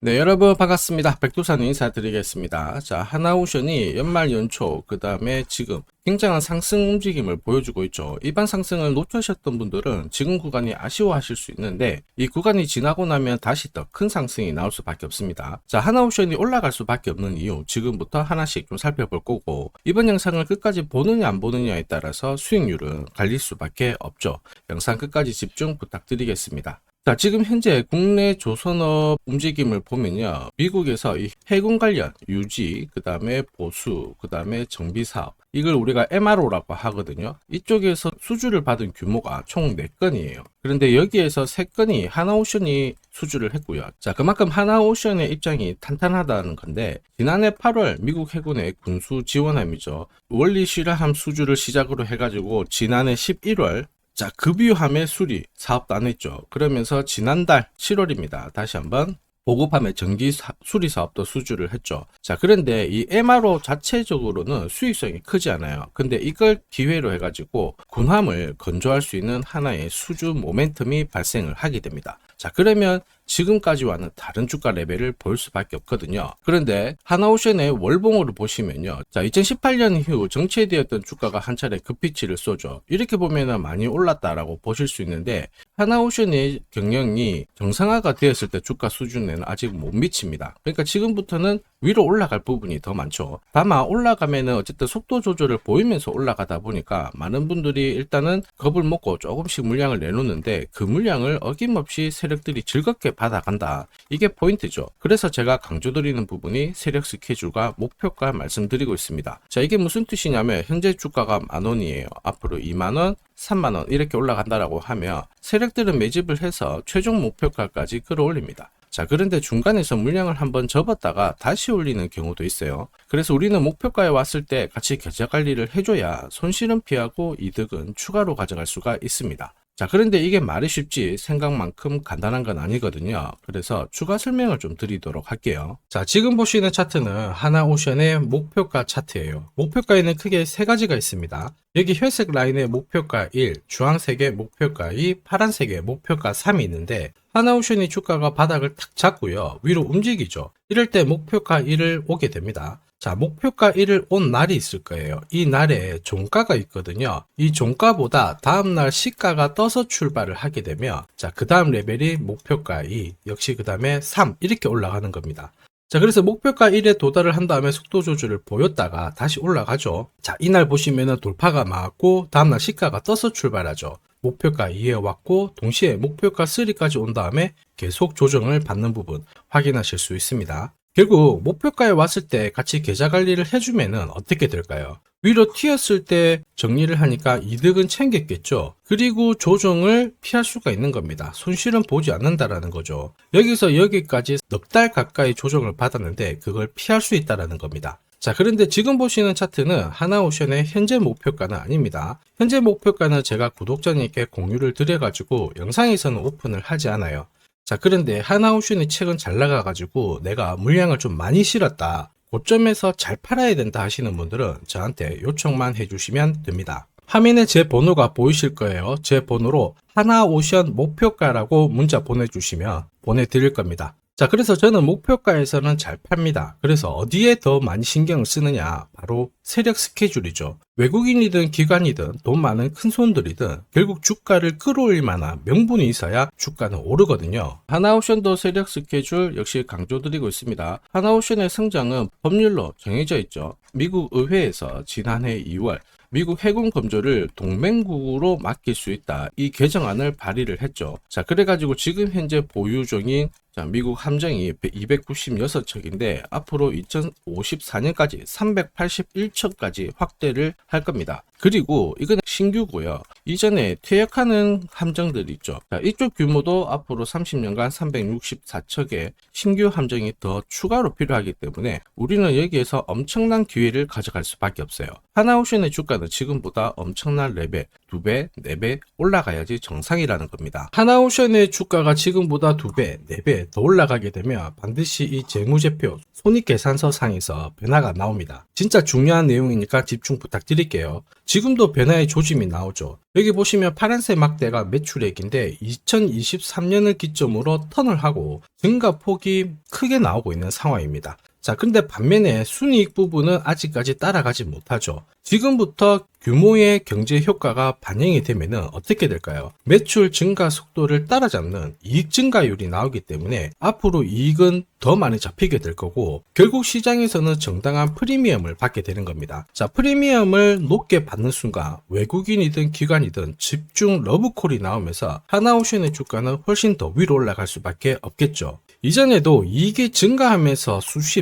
네, 여러분 반갑습니다. 백두산 인사드리겠습니다. 자, 하나오션이 연말 연초, 그 다음에 지금 굉장한 상승 움직임을 보여주고 있죠. 일반 상승을 놓치셨던 분들은 지금 구간이 아쉬워하실 수 있는데 이 구간이 지나고 나면 다시 더 큰 상승이 나올 수밖에 없습니다. 자, 하나오션이 올라갈 수밖에 없는 이유, 지금부터 하나씩 좀 살펴볼 거고, 이번 영상을 끝까지 보느냐 안 보느냐에 따라서 수익률은 갈릴 수밖에 없죠. 영상 끝까지 집중 부탁드리겠습니다. 자, 지금 현재 국내 조선업 움직임을 보면요. 미국에서 이 해군 관련 유지, 그 다음에 보수, 그 다음에 정비 사업, 이걸 우리가 MRO라고 하거든요. 이쪽에서 수주를 받은 규모가 총 4건이에요. 그런데 여기에서 3건이 하나오션이 수주를 했고요. 자, 그만큼 하나오션의 입장이 탄탄하다는 건데, 지난해 8월 미국 해군의 군수 지원함이죠. 원리 실화함 수주를 시작으로 해가지고 지난해 11월 자, 급유함의 수리 사업도 안 했죠. 그러면서 지난달 7월입니다. 다시 한번 보급함의 전기 수리 사업도 수주를 했죠. 자, 그런데 이 MRO 자체적으로는 수익성이 크지 않아요. 근데 이걸 기회로 해가지고 군함을 건조할 수 있는 하나의 수주 모멘텀이 발생을 하게 됩니다. 자, 그러면 지금까지와는 다른 주가 레벨을 볼 수밖에 없거든요. 그런데 하나오션의 월봉으로 보시면요. 자, 2018년 이후 정체되었던 주가가 한 차례 급피치를 쏘죠. 이렇게 보면은 많이 올랐다라고 보실 수 있는데, 하나오션의 경영이 정상화가 되었을 때 주가 수준에는 아직 못 미칩니다. 그러니까 지금부터는 위로 올라갈 부분이 더 많죠. 다만 올라가면은 어쨌든 속도 조절을 보이면서 올라가다 보니까 많은 분들이 일단은 겁을 먹고 조금씩 물량을 내놓는데, 그 물량을 어김없이 세력들이 즐겁게 받아간다. 이게 포인트죠. 그래서 제가 강조드리는 부분이 세력 스케줄과 목표가 말씀드리고 있습니다. 자, 이게 무슨 뜻이냐면 현재 주가가 10,000원이에요. 앞으로 20,000원, 30,000원 이렇게 올라간다라고 하면 세력들은 매집을 해서 최종 목표가까지 끌어올립니다. 자, 그런데 중간에서 물량을 한번 접었다가 다시 올리는 경우도 있어요. 그래서 우리는 목표가에 왔을 때 같이 계좌 관리를 해줘야 손실은 피하고 이득은 추가로 가져갈 수가 있습니다. 자, 그런데 이게 말이 쉽지 생각만큼 간단한 건 아니거든요. 그래서 추가 설명을 좀 드리도록 할게요. 자, 지금 보시는 차트는 하나오션의 목표가 차트예요. 목표가에는 크게 3가지가 있습니다. 여기 혈색 라인에 목표가 1, 주황색의 목표가 2, 파란색의 목표가 3이 있는데, 하나오션이 주가가 바닥을 탁 잡고요. 위로 움직이죠. 이럴 때 목표가 1을 오게 됩니다. 자, 목표가 1을 온 날이 있을 거예요. 이 날에 종가가 있거든요. 이 종가보다 다음날 시가가 떠서 출발을 하게 되면, 자, 그 다음 레벨이 목표가 2, 역시 그 다음에 3 이렇게 올라가는 겁니다. 자, 그래서 목표가 1에 도달을 한 다음에 속도 조절을 보였다가 다시 올라가죠. 자, 이날 보시면은 돌파가 맞고 다음날 시가가 떠서 출발하죠. 목표가 2에 왔고 동시에 목표가 3까지 온 다음에 계속 조정을 받는 부분 확인하실 수 있습니다. 결국 목표가에 왔을 때 같이 계좌 관리를 해주면은 어떻게 될까요? 위로 튀었을 때 정리를 하니까 이득은 챙겼겠죠. 그리고 조정을 피할 수가 있는 겁니다. 손실은 보지 않는다라는 거죠. 여기서 여기까지 넉 달 가까이 조정을 받았는데 그걸 피할 수 있다라는 겁니다. 자, 그런데 지금 보시는 차트는 하나오션의 현재 목표가는 아닙니다. 현재 목표가는 제가 구독자님께 공유를 드려가지고 영상에서는 오픈을 하지 않아요. 자, 그런데 하나오션이 최근 잘 나가가지고 내가 물량을 좀 많이 실었다, 고점에서 잘 팔아야 된다 하시는 분들은 저한테 요청만 해주시면 됩니다. 화면에 제 번호가 보이실 거예요. 제 번호로 하나오션 목표가라고 문자 보내주시면 보내드릴 겁니다. 자, 그래서 저는 목표가에서는 잘 팝니다. 그래서 어디에 더 많이 신경을 쓰느냐, 바로 세력 스케줄이죠. 외국인이든 기관이든 돈 많은 큰 손들이든 결국 주가를 끌어올릴 만한 명분이 있어야 주가는 오르거든요. 하나오션도 세력 스케줄 역시 강조드리고 있습니다. 하나오션의 성장은 법률로 정해져 있죠. 미국 의회에서 지난해 2월 미국 해군 검조를 동맹국으로 맡길 수 있다, 이 개정안을 발의를 했죠. 자, 그래가지고 지금 현재 보유 중인 미국 함정이 296척인데 앞으로 2054년까지 381척까지 확대를 할 겁니다. 그리고 이건 신규고요. 이전에 퇴역하는 함정들이 있죠. 자, 이쪽 규모도 앞으로 30년간 364척의 신규 함정이 더 추가로 필요하기 때문에 우리는 여기에서 엄청난 기회를 가져갈 수밖에 없어요. 하나오션의 주가는 지금보다 엄청난 레벨, 2배, 4배 올라가야지 정상이라는 겁니다. 하나오션의 주가가 지금보다 2배, 4배 더 올라가게 되면 반드시 이 재무제표 손익계산서 상에서 변화가 나옵니다. 진짜 중요한 내용이니까 집중 부탁드릴게요. 지금도 변화의 조짐이 나오죠. 여기 보시면 파란색 막대가 매출액인데 2023년을 기점으로 턴을 하고 증가폭이 크게 나오고 있는 상황입니다. 자, 근데 반면에 순이익 부분은 아직까지 따라가지 못하죠. 지금부터 규모의 경제 효과가 반영이 되면은 어떻게 될까요? 매출 증가 속도를 따라잡는 이익 증가율이 나오기 때문에 앞으로 이익은 더 많이 잡히게 될 거고, 결국 시장에서는 정당한 프리미엄을 받게 되는 겁니다. 자, 프리미엄을 높게 받는 순간 외국인이든 기관이든 집중 러브콜이 나오면서 하나오션의 주가는 훨씬 더 위로 올라갈 수밖에 없겠죠. 이전에도 이익이 증가하면서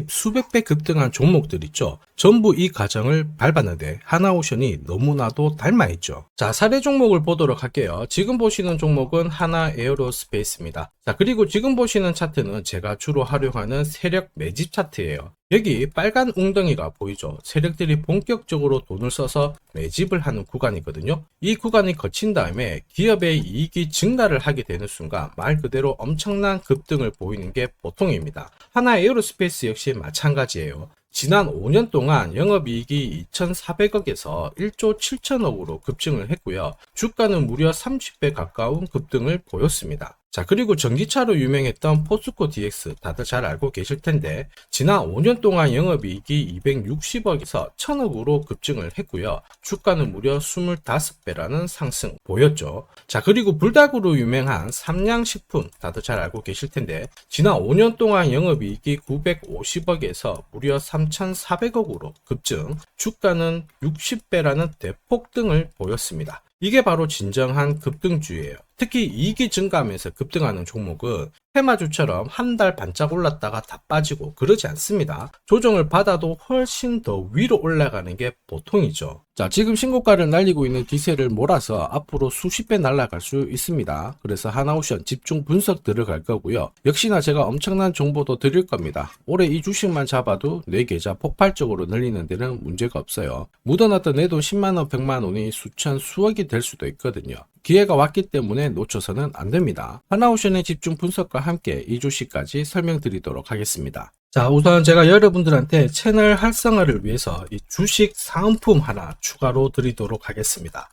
수백 배 급등한 종목들 있죠. 전부 이 과정을 밟았는데 하나오션이 너무나도 닮아있죠. 자, 사례 종목을 보도록 할게요. 지금 보시는 종목은 하나에어로스페이스입니다. 자, 그리고 지금 보시는 차트는 제가 주로 활용하는 세력 매집 차트예요. 여기 빨간 웅덩이가 보이죠? 세력들이 본격적으로 돈을 써서 매집을 하는 구간이거든요. 이 구간이 거친 다음에 기업의 이익이 증가를 하게 되는 순간 말 그대로 엄청난 급등을 보이는 게 보통입니다. 하나에어로스페이스 역시 마찬가지예요. 지난 5년 동안 영업이익이 2,400억에서 1조 7천억으로 급증을 했고요. 주가는 무려 30배 가까운 급등을 보였습니다. 자, 그리고 전기차로 유명했던 포스코 DX 다들 잘 알고 계실 텐데 지난 5년 동안 영업이익이 260억에서 1000억으로 급증을 했고요. 주가는 무려 25배라는 상승 보였죠. 자, 그리고 불닭으로 유명한 삼양식품 다들 잘 알고 계실 텐데 지난 5년 동안 영업이익이 950억에서 무려 3400억으로 급증, 주가는 60배라는 대폭등을 보였습니다. 이게 바로 진정한 급등주예요. 특히 이익이 증가하면서 급등하는 종목은 테마주처럼 한 달 반짝 올랐다가 다 빠지고 그러지 않습니다. 조정을 받아도 훨씬 더 위로 올라가는 게 보통이죠. 자, 지금 신고가를 날리고 있는 기세를 몰아서 앞으로 수십 배 날아갈 수 있습니다. 그래서 하나오션 집중 분석 들어갈 거고요. 역시나 제가 엄청난 정보도 드릴 겁니다. 올해 이 주식만 잡아도 내 계좌 폭발적으로 늘리는 데는 문제가 없어요. 묻어놨던 내 돈 10만원, 100만원이 수천, 수억이 될 수도 있거든요. 기회가 왔기 때문에 놓쳐서는 안 됩니다. 하나오션의 집중 분석과 함께 이 주식까지 설명드리도록 하겠습니다. 자, 우선 제가 여러분들한테 채널 활성화를 위해서 이 주식 사은품 하나 추가로 드리도록 하겠습니다.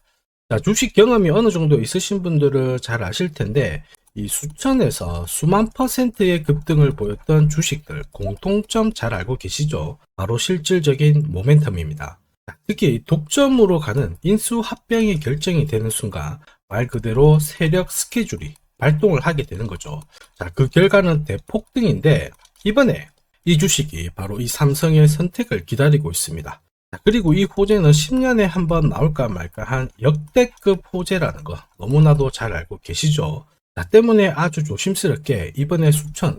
자, 주식 경험이 어느 정도 있으신 분들은 잘 아실 텐데 이 수천에서 수만 %의 급등을 보였던 주식들 공통점 잘 알고 계시죠? 바로 실질적인 모멘텀입니다. 특히 독점으로 가는 인수합병이 결정이 되는 순간 말 그대로 세력 스케줄이 발동을 하게 되는 거죠. 자, 그 결과는 대폭등인데 이번에 이 주식이 바로 이 삼성의 선택을 기다리고 있습니다. 자, 그리고 이 호재는 10년에 한 번 나올까 말까 한 역대급 호재라는 거 너무나도 잘 알고 계시죠. 자, 때문에 아주 조심스럽게 이번에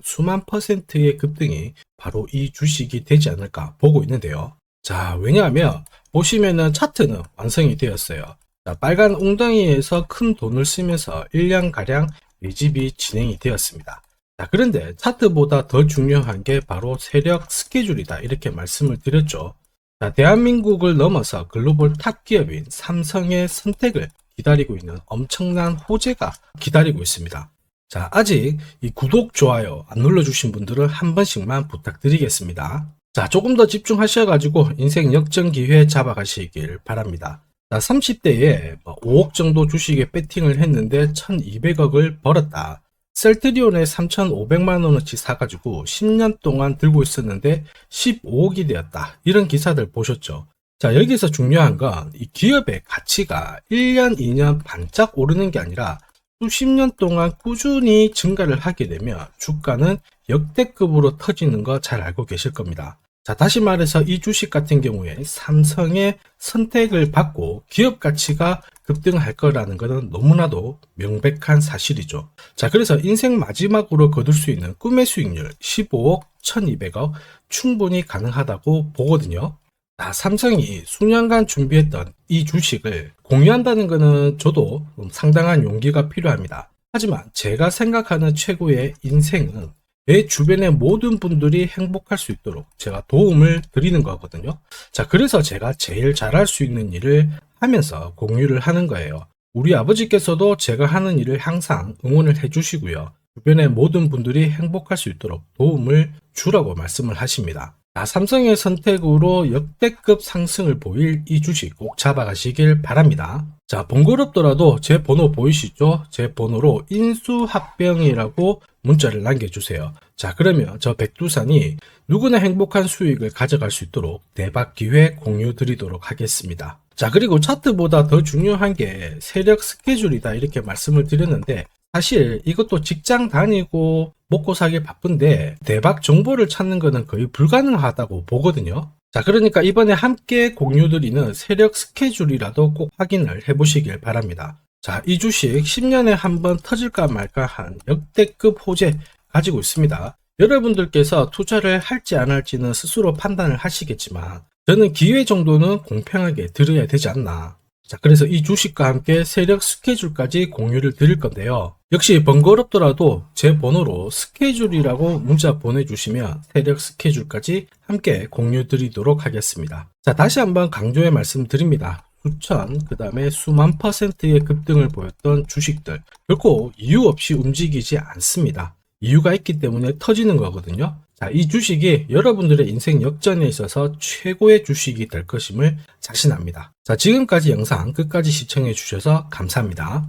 수만 %의 급등이 바로 이 주식이 되지 않을까 보고 있는데요. 자, 왜냐하면 보시면은 차트는 완성이 되었어요. 자, 빨간 웅덩이에서 큰 돈을 쓰면서 1년가량 매집이 진행이 되었습니다. 자, 그런데 차트보다 더 중요한 게 바로 세력 스케줄이다 이렇게 말씀을 드렸죠. 자, 대한민국을 넘어서 글로벌 탑 기업인 삼성의 선택을 기다리고 있는 엄청난 호재가 기다리고 있습니다. 자, 아직 이 구독, 좋아요 안 눌러주신 분들은 한 번씩만 부탁드리겠습니다. 자, 조금 더 집중하셔가지고 인생 역전 기회 잡아가시길 바랍니다. 자, 30대에 5억 정도 주식에 배팅을 했는데 1200억을 벌었다. 셀트리온에 3,500만원어치 사가지고 10년 동안 들고 있었는데 15억이 되었다. 이런 기사들 보셨죠? 자, 여기서 중요한 건 이 기업의 가치가 1년, 2년 반짝 오르는 게 아니라 수십 년 동안 꾸준히 증가를 하게 되면 주가는 역대급으로 터지는 거 잘 알고 계실 겁니다. 자, 다시 말해서 이 주식 같은 경우에 삼성의 선택을 받고 기업 가치가 급등할 거라는 것은 너무나도 명백한 사실이죠. 자, 그래서 인생 마지막으로 거둘 수 있는 꿈의 수익률 15억, 1200억 충분히 가능하다고 보거든요. 자, 삼성이 수년간 준비했던 이 주식을 공유한다는 것은 저도 상당한 용기가 필요합니다. 하지만 제가 생각하는 최고의 인생은 내 주변의 모든 분들이 행복할 수 있도록 제가 도움을 드리는 거거든요. 자, 그래서 제가 제일 잘할 수 있는 일을 하면서 공유를 하는 거예요. 우리 아버지께서도 제가 하는 일을 항상 응원을 해주시고요. 주변의 모든 분들이 행복할 수 있도록 도움을 주라고 말씀을 하십니다. 자, 삼성의 선택으로 역대급 상승을 보일 이 주식 꼭 잡아가시길 바랍니다. 자, 번거롭더라도 제 번호 보이시죠? 제 번호로 인수합병이라고 문자를 남겨주세요. 자, 그러면 저 백두산이 누구나 행복한 수익을 가져갈 수 있도록 대박 기회 공유 드리도록 하겠습니다. 자, 그리고 차트보다 더 중요한 게 세력 스케줄이다 이렇게 말씀을 드렸는데, 사실 이것도 직장 다니고 먹고 살기 바쁜데 대박 정보를 찾는 것은 거의 불가능하다고 보거든요. 자, 그러니까 이번에 함께 공유드리는 세력 스케줄이라도 꼭 확인을 해보시길 바랍니다. 자, 이 주식 10년에 한 번 터질까 말까 한 역대급 호재 가지고 있습니다. 여러분들께서 투자를 할지 안 할지는 스스로 판단을 하시겠지만 저는 기회 정도는 공평하게 드려야 되지 않나. 자, 그래서 이 주식과 함께 세력 스케줄까지 공유를 드릴 건데요. 역시 번거롭더라도 제 번호로 스케줄이라고 문자 보내주시면 세력 스케줄까지 함께 공유 드리도록 하겠습니다. 자, 다시 한번 강조해 말씀드립니다. 수천, 그 다음에 수만 %의 급등을 보였던 주식들 결코 이유 없이 움직이지 않습니다. 이유가 있기 때문에 터지는 거거든요. 자, 이 주식이 여러분들의 인생 역전에 있어서 최고의 주식이 될 것임을 자신합니다. 자, 지금까지 영상 끝까지 시청해 주셔서 감사합니다.